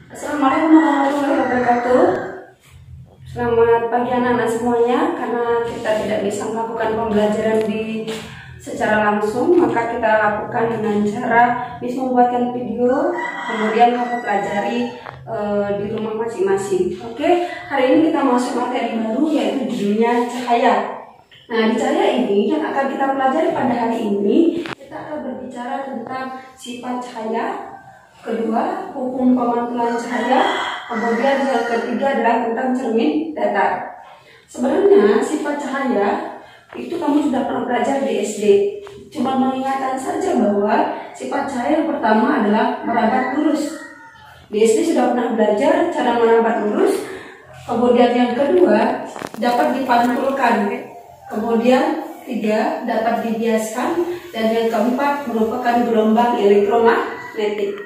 Assalamualaikum warahmatullahi wabarakatuh. Selamat pagi anak-anak semuanya. Karena kita tidak bisa melakukan pembelajaran secara langsung, maka kita lakukan dengan cara membuatkan video, kemudian kamu pelajari di rumah masing-masing. Oke, hari ini kita masuk materi baru, yaitu judulnya cahaya. Nah, di cahaya ini yang akan kita pelajari pada hari ini, kita akan berbicara tentang sifat cahaya. Kedua, hukum pemantulan cahaya. Kemudian yang ketiga adalah tentang cermin datar. Sebenarnya sifat cahaya itu kamu sudah pernah belajar di SD. Cuma mengingatkan saja bahwa sifat cahaya yang pertama adalah merambat lurus. Di SD sudah pernah belajar cara merambat lurus. Kemudian yang kedua dapat dipantulkan. Kemudian tiga dapat dibiaskan, dan yang keempat merupakan gelombang elektromagnetik.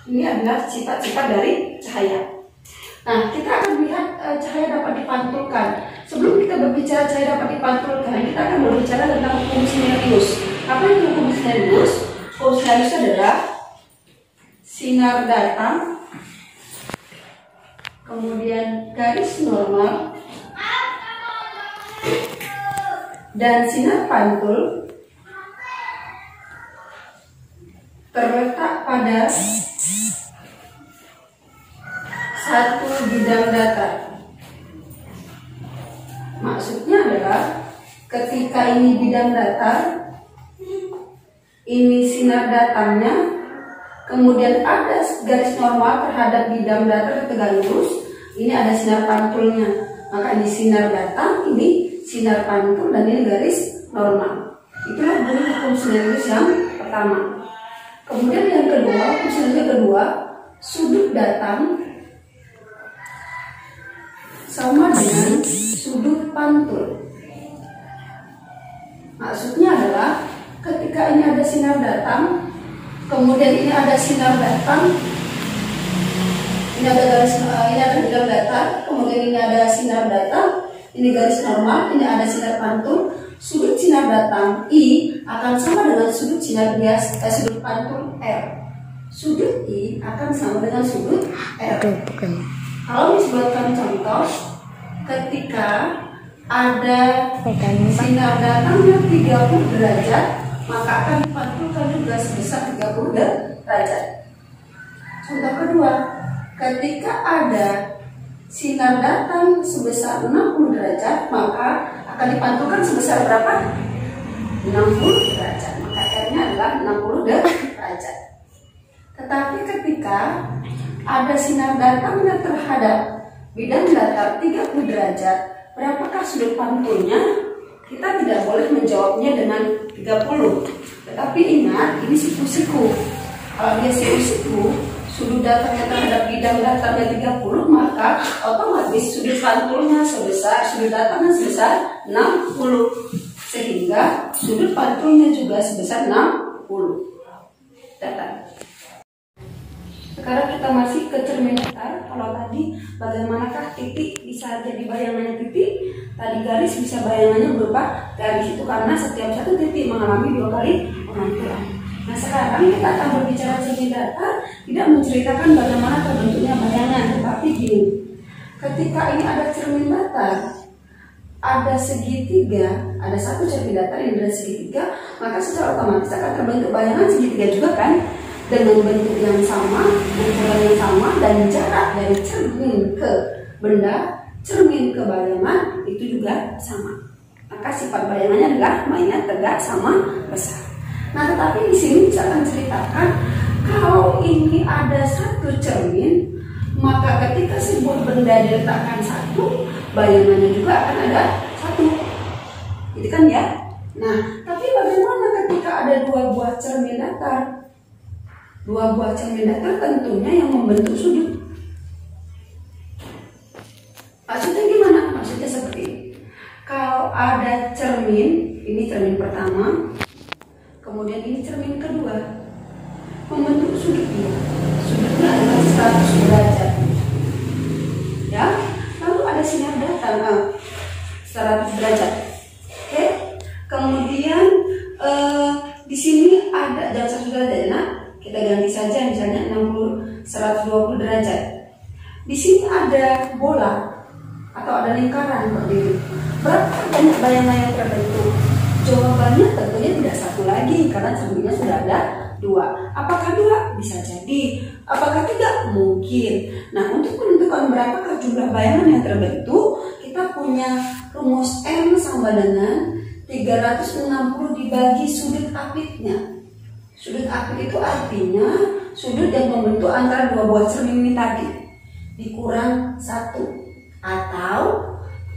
Ini adalah sifat-sifat dari cahaya. Nah, kita akan lihat cahaya dapat dipantulkan. Sebelum kita berbicara cahaya dapat dipantulkan, kita akan berbicara tentang hukum Snellius. Apa itu hukum Snellius? Hukum Snellius adalah sinar datang, kemudian garis normal, dan sinar pantul terletak pada satu bidang datar. Maksudnya adalah ketika ini bidang datar, ini sinar datangnya, kemudian ada garis normal terhadap bidang datar tegak lurus, ini ada sinar pantulnya. Maka ini sinar datang, ini sinar pantul, dan ini garis normal. Itulah bunyi hukum Snellius yang pertama. Kemudian yang kedua, hukum Snellius yang kedua, sudut datang sama dengan sudut pantul. Maksudnya adalah ketika ini ada sinar datang, kemudian ini ada sinar datang, ini ada garis, ini ada bidang datar, kemudian ini ada sinar datang, ini garis normal, ini ada sinar pantul. Sudut sinar datang I akan sama dengan sudut sinar bias, sudut pantul R. Sudut I akan sama dengan sudut R. Kalau disebutkan contoh, ketika ada sinar datangnya 30 derajat, maka akan dipantulkan juga sebesar 30 derajat. Contoh kedua, ketika ada sinar datang sebesar 60 derajat, maka akan dipantulkan sebesar berapa? 60 derajat. Maka R-nya adalah 60 derajat. Tetapi ketika ada sinar datangnya terhadap bidang datar 30 derajat, berapakah sudut pantulnya? Kita tidak boleh menjawabnya dengan 30. Tetapi ingat, ini siku-siku. Kalau dia siku-siku, sudut datarnya terhadap bidang datarnya 30, maka otomatis sudut pantulnya sudut datarnya sebesar 60. Sehingga sudut pantulnya juga sebesar 60 datar. Sekarang kita masih ke cermin datar. Kalau tadi bagaimanakah titik bisa jadi bayangannya titik, tadi garis bisa bayangannya berupa garis. Itu karena setiap satu titik mengalami 2 kali pemantulan. Nah, sekarang kita akan berbicara cermin datar, tidak menceritakan bagaimana terbentuknya bayangan, tetapi gini. Ketika ini ada cermin datar, ada segitiga, ada satu cermin datar yang ada segitiga, maka secara otomatis akan terbentuk bayangan segitiga juga kan? Dengan bentuk yang sama, ukuran yang sama, dan jarak dari cermin ke benda, cermin ke bayangan itu juga sama. Maka sifat bayangannya adalah mainnya tegak sama besar. Nah, tetapi di sini saya akan ceritakan kalau ini ada satu cermin, maka ketika sebuah benda diletakkan satu, bayangannya juga akan ada satu. Gitu kan ya? Nah, tapi bagaimana ketika ada 2 buah cermin datar? 2 buah cermin datar tentunya yang membentuk sudut. Maksudnya gimana? Maksudnya seperti ini. Kalau ada cermin, ini cermin pertama, kemudian ini cermin kedua, membentuk sudutnya. Sudutnya adalah 100 derajat. Ya, lalu ada sinar datang 100 derajat. Oke. Kemudian di sini ada jangan 100 derajat, nah kita ganti saja misalnya 120 derajat. Di sini ada bola atau ada lingkaran berdiri. Berapa banyak bayangan yang terbentuk? Jawabannya tentunya tidak satu lagi karena cerminnya sudah ada dua. Apakah dua? Bisa jadi. Apakah tidak? Mungkin. Nah, untuk menentukan berapakah jumlah bayangan yang terbentuk, kita punya rumus M sama dengan 360 dibagi sudut apitnya. Sudut apit itu artinya sudut yang membentuk antara dua buah cermin ini tadi dikurang 1, atau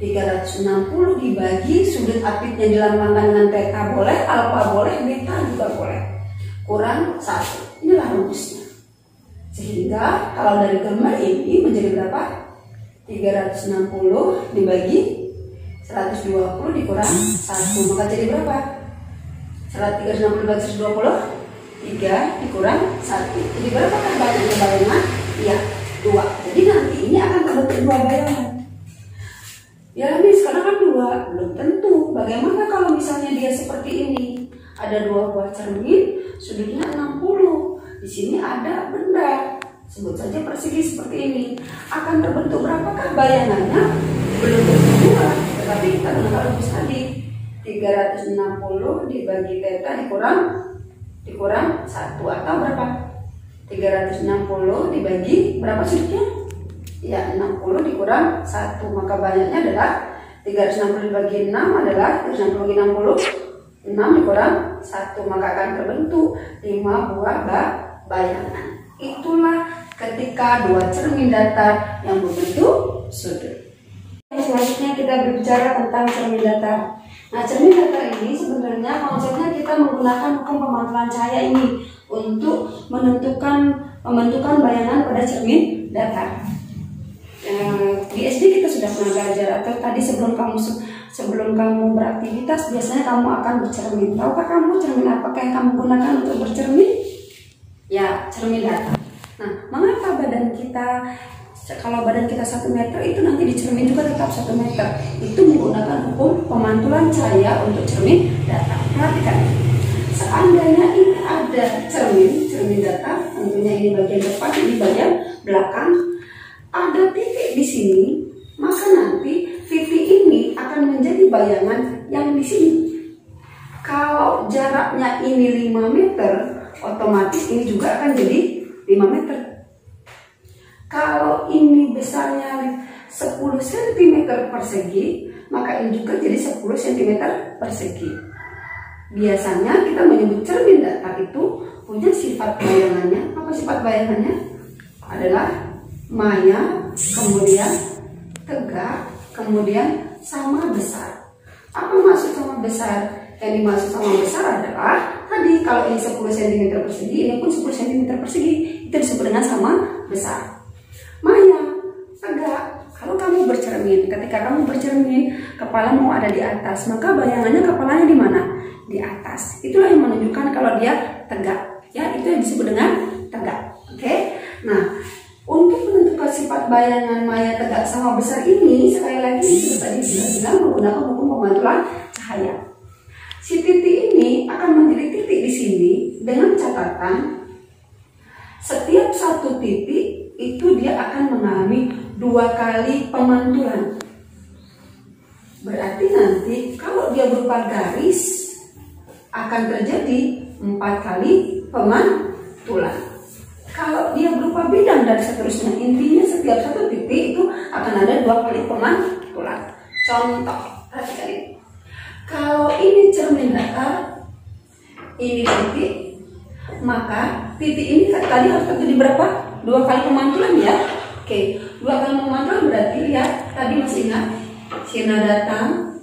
360 dibagi sudut apitnya dilambangkan dengan theta boleh, alfa boleh, beta juga boleh, kurang 1. Inilah rumusnya. Sehingga kalau dari gambar ini menjadi berapa? 360 dibagi 120 dikurang 1, maka jadi berapa? 360 dibagi 120, 3 dikurang 1. Jadi berapa kan banyaknya bayangan? Ya, 2. Jadi nanti ini akan terbentuk 2 bayangan. Ya Miss, sekarang kan 2, belum tentu. Bagaimana kalau misalnya dia seperti ini? Ada 2 buah cermin, sudutnya 60. Di sini ada benda, sebut saja persegi seperti ini. Akan terbentuk berapakah bayangannya? Belum tentu 2, tetapi kita gunakan rumus tadi. 360 dibagi theta dikurang 1, atau berapa? 360 dibagi berapa sudutnya? Ya, 60 dikurang 1, maka banyaknya adalah 360 dibagi 6 adalah 360 bagi 60, 6 dikurang 1, maka akan terbentuk 5 buah bayangan. Itulah ketika dua cermin datar yang membentuk sudut. Selanjutnya kita berbicara tentang cermin datar. Nah, cermin datar ini sebenarnya konsepnya kita menggunakan hukum pemantulan cahaya ini untuk membentukkan bayangan pada cermin datar. Di SD kita sudah pernah belajar, atau tadi sebelum kamu beraktivitas biasanya kamu akan bercermin. Tahukah kamu cermin apakah yang kamu gunakan untuk bercermin? Ya, cermin datar. Nah, mengapa kalau badan kita 1 meter itu nanti di cermin juga tetap 1 meter? Itu menggunakan hukum pemantulan cahaya untuk cermin datar. Perhatikan, seandainya ini ada cermin datar, tentunya ini bagian depan, ini bagian belakang, ada titik di sini, maka nanti titik ini akan menjadi bayangan yang di sini. Kalau jaraknya ini 5 meter, otomatis ini juga akan jadi 5 meter. Kalau ini besarnya 10 cm persegi, maka ini juga jadi 10 cm persegi. Biasanya kita menyebut cermin datar itu punya sifat bayangannya. Apa sifat bayangannya? Adalah maya, kemudian tegak, kemudian sama besar. Apa maksud sama besar? Yang dimaksud sama besar adalah tadi kalau ini 10 cm persegi, ini pun 10 cm persegi, itu disebut dengan sama besar. Maya, tegak. Kalau kamu bercermin, ketika kamu bercermin, kepalamu ada di atas, maka bayangannya kepalanya di mana? Di atas. Itulah yang menunjukkan kalau dia tegak. Ya, itu yang disebut dengan tegak. Oke. Nah, untuk menentukan sifat bayangan maya, tegak, sama besar ini, sekali lagi sudah tadi bilang menggunakan hukum pemantulan cahaya. Si titik ini akan menjadi titik di sini dengan catatan setiap satu titik itu dia akan mengalami 2 kali pemantulan. Berarti nanti kalau dia berupa garis akan terjadi 4 kali pemantulan. Kalau dia berupa bidang dan seterusnya, intinya setiap satu titik itu akan ada 2 kali pemantulan. Contoh, perhatikan ini. Kalau ini cermin datar, ini titik, maka titik ini tadi harus terjadi berapa? 2 kali pemantulan ya. Oke, 2 kali pemantulan berarti lihat tadi masih ingat sinar datang,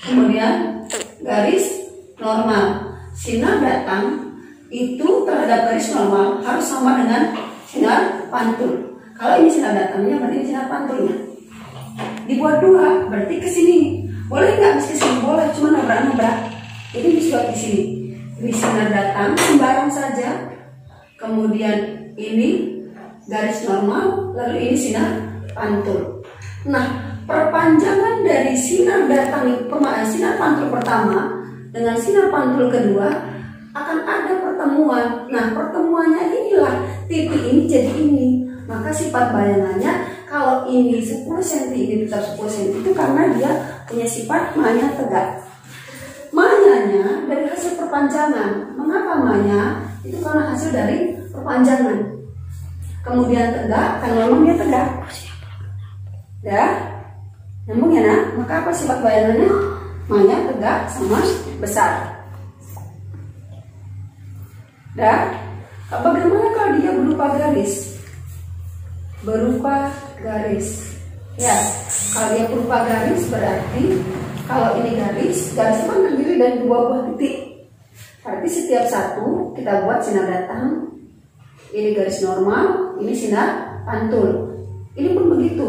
kemudian garis normal. Sinar datang itu terhadap garis normal harus sama dengan sinar pantul. Kalau ini sinar datangnya berarti ini sinar pantulnya. Dibuat 2 berarti ke sini. Boleh nggak mesti sini? Boleh, cuma nabrak-nabrak. Jadi dibuat di sini. Ini sinar datang sembarang saja. Kemudian ini garis normal, lalu ini sinar pantul. Nah, perpanjangan dari sinar datang sinar pantul pertama dengan sinar pantul kedua akan ada pertemuan. Nah, pertemuannya inilah titik ini jadi ini. maka sifat bayangannya kalau ini 10 cm ini tetap 10 cm itu karena dia punya sifat mahnya tegak. Mahnya dari hasil perpanjangan. Mengapa mahnya? Itu karena hasil dari perpanjangan. Kemudian tegak, karena memang dia tegak. Ya, nyambung ya nak? Maka apa sifat bayangannya? Mahnya tegak sama besar. Dan bagaimana kalau dia berupa garis? Berupa garis. Ya, kalau dia berupa garis berarti kalau ini garis kan terdiri dari 2 buah titik. Berarti setiap satu kita buat sinar datang. Ini garis normal, ini sinar pantul. Ini pun begitu.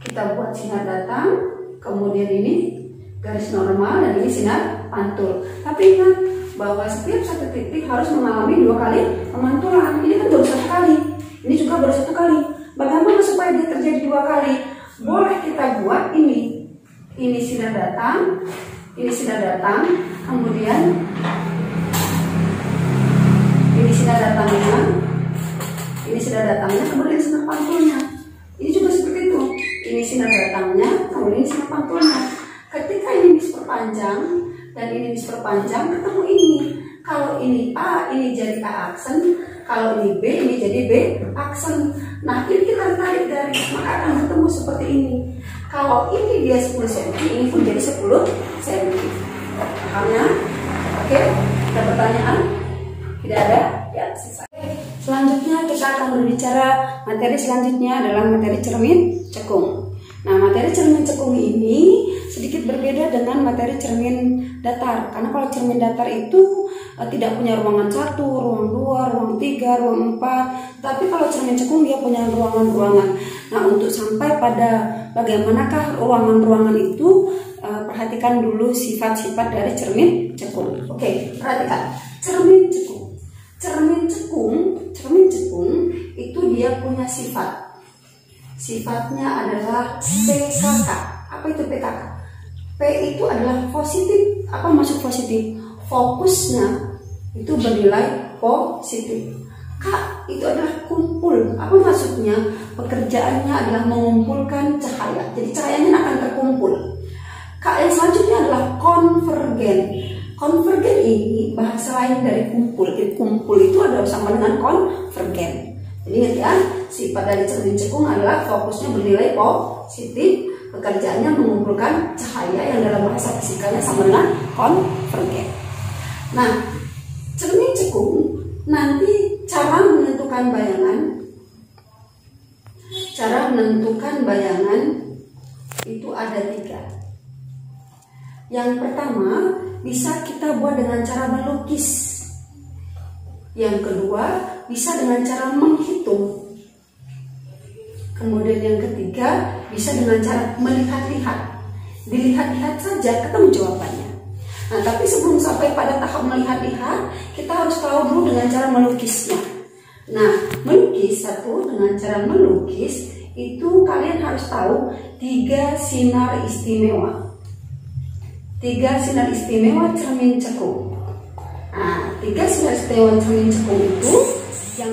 Kita buat sinar datang, kemudian ini garis normal dan ini sinar pantul. Tapi ingat bahwa setiap satu titik harus mengalami 2 kali pemantulan. Ini kan baru 1 kali. Ini juga baru 1 kali. Bagaimana supaya dia terjadi 2 kali? Boleh kita buat ini. Ini sinar datang, ini sinar datang, kemudian ini sinar datangnya, ini sinar datangnya, kemudian sinar pantulnya. Ini juga seperti itu. Ini sinar datangnya, kemudian sinar pantulnya. Ketika ini misperpanjang dan ini misperpanjang, ketemu ini. Kalau ini A, ini jadi A aksen. Kalau ini B, ini jadi B aksen. Nah, ini kita tarik garis, maka akan ketemu seperti ini. Kalau ini dia 10 cm, ini pun jadi 10 cm. Pahamnya? Oke, ada pertanyaan? Tidak ada? Ya, selesai. Selanjutnya kita akan berbicara materi selanjutnya adalah materi cermin cekung. Nah, materi cermin cekung ini sedikit berbeda dengan materi cermin datar. Karena kalau cermin datar itu tidak punya ruangan 1, ruang 2, ruang 3, ruang 4. Tapi kalau cermin cekung dia punya ruangan-ruangan. Nah, untuk sampai pada bagaimanakah ruangan-ruangan itu, perhatikan dulu sifat-sifat dari cermin cekung. Oke, perhatikan. Cermin cekung. Cermin cekung itu dia punya sifat. Sifatnya adalah PKK. Apa itu PKK? P itu adalah positif. Apa maksud positif? Fokusnya itu bernilai positif. K itu adalah kumpul. Apa maksudnya? Pekerjaannya adalah mengumpulkan cahaya. Jadi cahayanya akan terkumpul. K yang selanjutnya adalah konvergen. Konvergen ini bahasa lain dari kumpul. Jadi kumpul itu adalah sama dengan konvergen. Jadi ingat ya, sifat dari cermin cekung adalah fokusnya bernilai positif. Pekerjaannya mengumpulkan cahaya yang dalam bahasa fisikanya sama dengan konvergen. Nah, cermin cekung nanti cara menentukan bayangan itu ada 3. Yang pertama bisa kita buat dengan cara melukis. Yang kedua bisa dengan cara menghitung. Kemudian yang ketiga bisa dengan cara melihat-lihat. Dilihat-lihat saja ketemu jawabannya. Nah, tapi sebelum sampai pada tahap melihat-lihat, kita harus tahu dulu dengan cara melukisnya. Nah, melukis dengan cara melukis itu kalian harus tahu 3 sinar istimewa. 3 sinar istimewa cermin cekung. Nah, 3 sinar istimewa cermin cekung itu yang